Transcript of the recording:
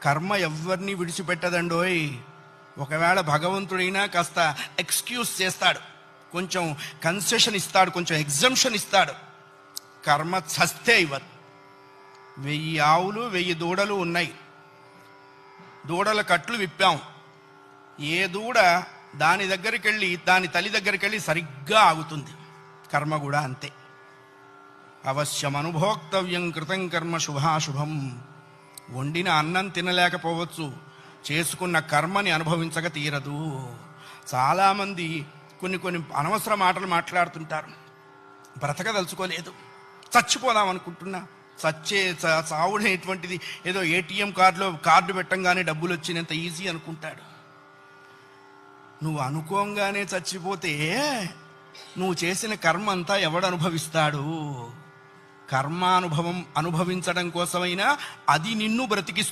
కర్మ ఎవరిని విడిచిపెట్టదండోయ్. ఒకవేళ భగవంతుడైనా కాస్త ఎక్స్క్యూజ్ చేస్తాడు, కొంచెం కన్సెషన్ ఇస్తాడు, కొంచెం ఎగ్జంప్షన్ ఇస్తాడు. కర్మ చస్తే ఇవ్వదు. 1000 ఆవులు 1000 దూడలు ఉన్నాయి. దూడల కట్లు విప్పాం. ఏ దూడ దాని దగ్గరికి వెళ్ళి దాని తల్లి దగ్గరికి వెళ్ళి సరిగ్గా ఆగుతుంది. కర్మ కూడా అంతే. అవశ్యం అనుభోక్తవ్యం కృతం కర్మ శుభాశుభం. వండిన అన్నం తినలేకపోవచ్చు, చేసుకున్న కర్మని అనుభవించక తీరదు. చాలామంది కొన్ని అనవసర మాటలు మాట్లాడుతుంటారు. బ్రతకదలుచుకోలేదు, చచ్చిపోదాం అనుకుంటున్నా. చావునేటువంటిది ఏదో ఏటీఎం కార్డు పెట్టంగానే డబ్బులు వచ్చినంత ఈజీ అనుకుంటాడు. నువ్వు అనుకోంగానే చచ్చిపోతే నువ్వు చేసిన కర్మ అంతా ఎవడు అనుభవిస్తాడు? కర్మానుభవం అనుభవించడం కోసమైనా అది నిన్ను బ్రతికిస్తుంది.